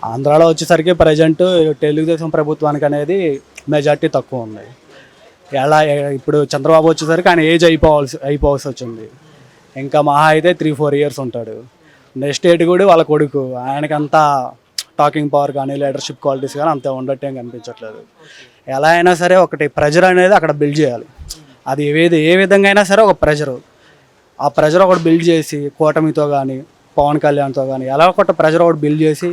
ఆంధ్రాలో వచ్చేసరికి ప్రజెంట్ తెలుగుదేశం ప్రభుత్వానికి అనేది మెజార్టీ తక్కువ ఉంది. ఎలా ఇప్పుడు చంద్రబాబు వచ్చేసరికి ఆయన ఏజ్ అయిపోవాల్సి వచ్చింది. ఇంకా మహా అయితే 3-4 ఇయర్స్ ఉంటాడు. నెక్స్ట్ ఏటి కూడా వాళ్ళ కొడుకు, ఆయనకి అంతా టాకింగ్ పవర్ కానీ లీడర్షిప్ క్వాలిటీస్ కానీ అంత ఉండటం కనిపించట్లేదు. ఎలా అయినా సరే ఒకటి ప్రెజర్ అనేది అక్కడ బిల్డ్ చేయాలి. అది ఏ విధంగా అయినా సరే ఒక ప్రెజరు, ఆ ప్రెజర్ ఒకటి బిల్డ్ చేసి కూటమితో కానీ పవన్ కళ్యాణ్తో కానీ ఎలా ఒకటి ప్రెజర్ ఒకటి బిల్డ్ చేసి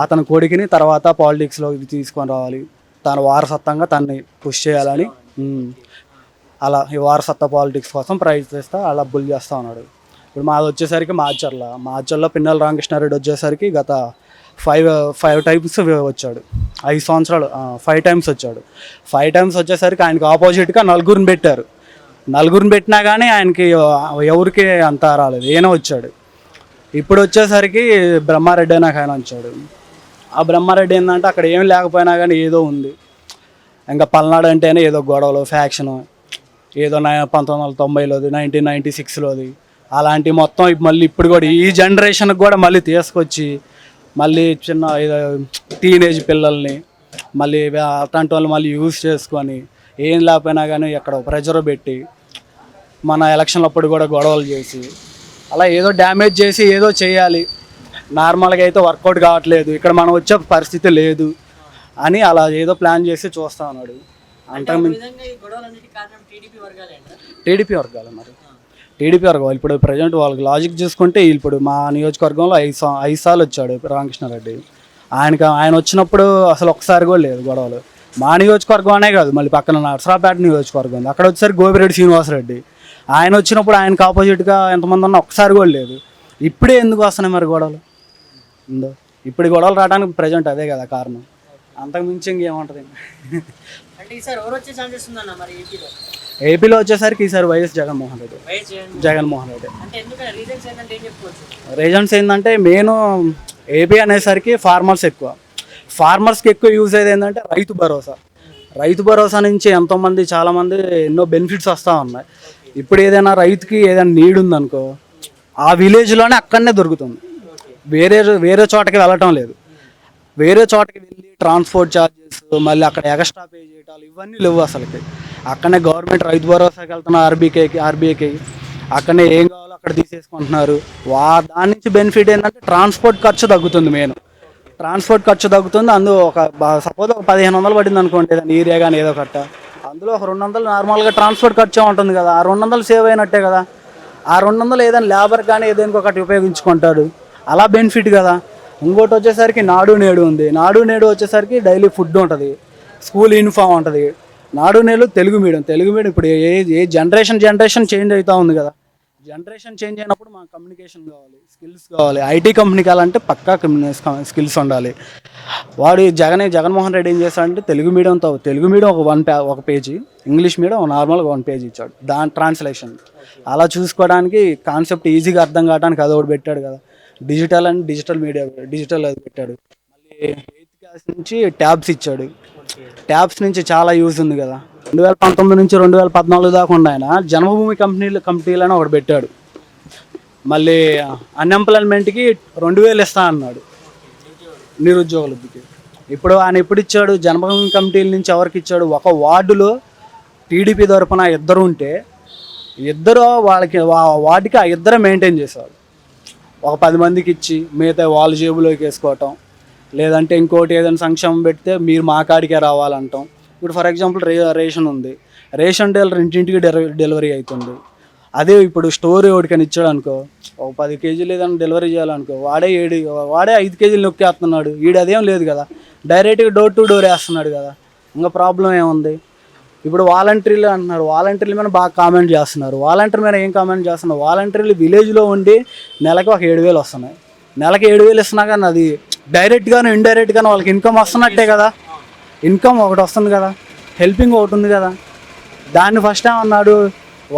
అతని కొడుకుని తర్వాత పాలిటిక్స్లోకి తీసుకొని రావాలి. తన వారసత్వంగా తనని పుష్ చేయాలని అలా ఈ వారసత్వ పాలిటిక్స్ కోసం ప్రయత్నిస్తా అలా బుల్ చేస్తూ ఉన్నాడు. ఇప్పుడు మాది వచ్చేసరికి మార్చర్లో పిన్నెల రామకృష్ణారెడ్డి వచ్చేసరికి గత ఫైవ్ టైమ్స్ వచ్చాడు. 5 సంవత్సరాలు 5 టైమ్స్ వచ్చాడు. 5 టైమ్స్ వచ్చేసరికి ఆయనకు ఆపోజిట్గా నలుగురిని పెట్టారు. నలుగురిని పెట్టినా కానీ ఆయనకి ఎవరికి అంత రాలేదు, ఈయన వచ్చాడు. ఇప్పుడు వచ్చేసరికి బ్రహ్మారెడ్డి అని ఆయన వచ్చాడు. ఆ బ్రహ్మారెడ్డి ఏంటంటే అక్కడ ఏం లేకపోయినా కానీ ఏదో ఉంది. ఇంకా పల్నాడు అంటేనే ఏదో గొడవలు, ఫ్యాక్షను, ఏదో 1990లోది 1996లోది అలాంటి మొత్తం మళ్ళీ ఇప్పుడు కూడా ఈ జనరేషన్కి కూడా మళ్ళీ తీసుకొచ్చి మళ్ళీ చిన్న టీనేజ్ పిల్లల్ని మళ్ళీ అట్లాంటి వాళ్ళు మళ్ళీ యూజ్ చేసుకొని ఏం లేకపోయినా కానీ ఎక్కడ ప్రెజర్ పెట్టి మన ఎలక్షన్లప్పుడు కూడా గొడవలు చేసి అలా ఏదో డ్యామేజ్ చేసి ఏదో చేయాలి. నార్మల్గా అయితే వర్కౌట్ కావట్లేదు, ఇక్కడ మనం వచ్చే పరిస్థితి లేదు అని అలా ఏదో ప్లాన్ చేసి చూస్తా ఉన్నాడు. టీడీపీ వర్గాలు మరి టీడీపీ వర్గాలు ఇప్పుడు ప్రజెంట్ వాళ్ళకి లాజిక్ చూసుకుంటే ఇప్పుడు మా నియోజకవర్గంలో 5 సార్లు వచ్చాడు రామకృష్ణారెడ్డి. ఆయన వచ్చినప్పుడు అసలు ఒకసారి కూడా లేదు గొడవలు. మా నియోజకవర్గం అనే కాదు, మళ్ళీ పక్కన నర్సరాపేట నియోజకవర్గం ఉంది, అక్కడ వచ్చేసరికి గోపిరెడ్డి శ్రీనివాసరెడ్డి ఆయన వచ్చినప్పుడు ఆయనకు ఆపోజిట్గా ఎంతమంది ఉన్నా ఒకసారి కూడా లేదు. ఇప్పుడే ఎందుకు వస్తున్నాయి మరి గొడవలు? ఉందో ఇప్పుడు గొడవలు రావడానికి ప్రజెంట్ అదే కదా కారణం, అంతకు మించి ఇంకేముంటుంది. ఏపీలో వచ్చేసరికి ఈసారి వైఎస్ జగన్మోహన్ రెడ్డి. రీజన్స్ ఏంటంటే మెయిన్ ఏపీ అనేసరికి ఫార్మర్స్కి ఎక్కువ యూజ్ అయ్యేది ఏంటంటే రైతు భరోసా నుంచి ఎంతోమంది చాలామంది ఎన్నో బెనిఫిట్స్ వస్తూ ఉన్నాయి. ఇప్పుడు ఏదైనా రైతుకి ఏదైనా నీడ్ ఉందనుకో ఆ విలేజ్లోనే అక్కడనే దొరుకుతుంది, వేరే చోటకి వెళ్ళటం లేదు. వేరే చోటకి వెళ్ళి ట్రాన్స్పోర్ట్ ఛార్జెస్ మళ్ళీ అక్కడ ఎక్స్ట్రా పే చేయటాలు ఇవన్నీ లేవు అసలుకి. అక్కడనే గవర్నమెంట్ రైతు భరోసాకి వెళ్తున్నారు, ఆర్బీకేకి అక్కడనే ఏం కావాలో అక్కడ తీసేసుకుంటున్నారు. దాని నుంచి బెనిఫిట్ ఏంటంటే ట్రాన్స్పోర్ట్ ఖర్చు తగ్గుతుంది. అందులో సపోజ్ ఒక 1500 పడింది అనుకోండి ఏదైనా ఏరియా కానీ ఏదో కట్ట, అందులో ఒక 200 నార్మల్గా ట్రాన్స్పోర్ట్ ఖర్చు ఉంటుంది కదా, ఆ 200 సేవ్ అయినట్టే కదా. ఆ 200 ఏదైనా లేబర్ కానీ ఏదైనా ఒకటి ఉపయోగించుకుంటాడు, అలా బెనిఫిట్ కదా. ఇంకోటి వచ్చేసరికి నాడు నేడు ఉంది. నాడు నేడు వచ్చేసరికి డైలీ ఫుడ్ ఉంటుంది, స్కూల్ యూనిఫామ్ ఉంటుంది. నాడు నేడు తెలుగు మీడియం ఇప్పుడు ఏ జనరేషన్ చేంజ్ అవుతూ ఉంది కదా. జనరేషన్ చేంజ్ అయినప్పుడు మనకు కమ్యూనికేషన్ కావాలి, స్కిల్స్ కావాలి. ఐటీ కంపెనీ కావాలంటే పక్కా స్కిల్స్ ఉండాలి. వాడు జగన్మోహన్ రెడ్డి ఏం చేస్తాడంటే తెలుగు మీడియం ఒక పేజీ, ఇంగ్లీష్ మీడియం నార్మల్గా 1 పేజీ ఇచ్చాడు, దాని ట్రాన్స్లేషన్ అలా చూసుకోవడానికి కాన్సెప్ట్ ఈజీగా అర్థం కావడానికి అది ఒకటి పెట్టాడు కదా. డిజిటల్ అది పెట్టాడు. మళ్ళీ 8th క్లాస్ నుంచి ట్యాబ్స్ ఇచ్చాడు. ట్యాబ్స్ నుంచి చాలా యూజ్ ఉంది కదా. 2019 నుంచి 2014 దాకా ఉన్న ఆయన జన్మభూమి కమిటీలని ఒకటి పెట్టాడు. మళ్ళీ అన్ఎంప్లాయ్మెంట్కి 2000 ఇస్తా అన్నాడు నిరుద్యోగులకి. ఇప్పుడు ఆయన ఇచ్చాడు జన్మభూమి కమిటీల నుంచి ఎవరికి ఇచ్చాడు? ఒక వార్డులో టీడీపీ తరపున 2 ఉంటే వాళ్ళకి వార్డుకి ఆ 2 మెయింటైన్ చేసేవాళ్ళు. ఒక 10 మందికి ఇచ్చి మిగతా వాళ్ళ జేబులోకి వేసుకోవటం, లేదంటే ఇంకోటి ఏదైనా సంక్షేమం పెడితే మీరు మా కాడికే రావాలంటాం. ఇప్పుడు ఫర్ ఎగ్జాంపుల్ రేషన్ ఉంది, రేషన్ డీలర్ ఇంటింటికి డెలివరీ అవుతుంది. అదే ఇప్పుడు స్టోర్ ఎవరికైనా ఇచ్చాడు అనుకో, ఒక 10 కేజీలు ఏదైనా డెలివరీ చేయాలనుకో వాడే 5 కేజీలు నొక్కేస్తున్నాడు. అదేం లేదు కదా, డైరెక్ట్గా డోర్ టు డోర్ వేస్తున్నాడు కదా. ఇంకా ప్రాబ్లం ఏముంది? ఇప్పుడు వాలంటీర్లు అంటున్నారు, వాలంటీర్ల మీద బాగా కామెంట్ చేస్తున్నారు. వాలంటీర్ మీద ఏం కామెంట్ చేస్తున్నారు? వాలంటీర్లు విలేజ్లో ఉండి నెలకు ఒక 7,000 వస్తున్నాయి. నెలకు 7,000 ఇస్తున్నా కానీ అది డైరెక్ట్గాను ఇండైరెక్ట్గాను వాళ్ళకి ఇన్కమ్ వస్తున్నట్టే కదా. ఇన్కమ్ ఒకటి వస్తుంది కదా, హెల్పింగ్ ఒకటి ఉంది కదా. దాన్ని ఫస్ట్ ఏమన్నాడు,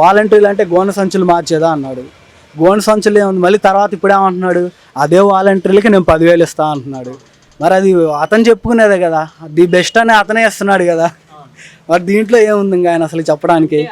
వాలంటీర్లు అంటే గోనె సంచులు మార్చేదా అన్నాడు. గోనె సంచులు ఏముంది, మళ్ళీ తర్వాత ఇప్పుడు ఏమంటున్నాడు, అదే వాలంటీర్లకి నేను 10,000 ఇస్తా అంటున్నాడు. మరి అది అతను చెప్పుకునేదే కదా, ది బెస్ట్ అని అతనే ఇస్తున్నాడు కదా. మరి దీంట్లో ఏముంది ఇంకా ఆయన అసలు చెప్పడానికి?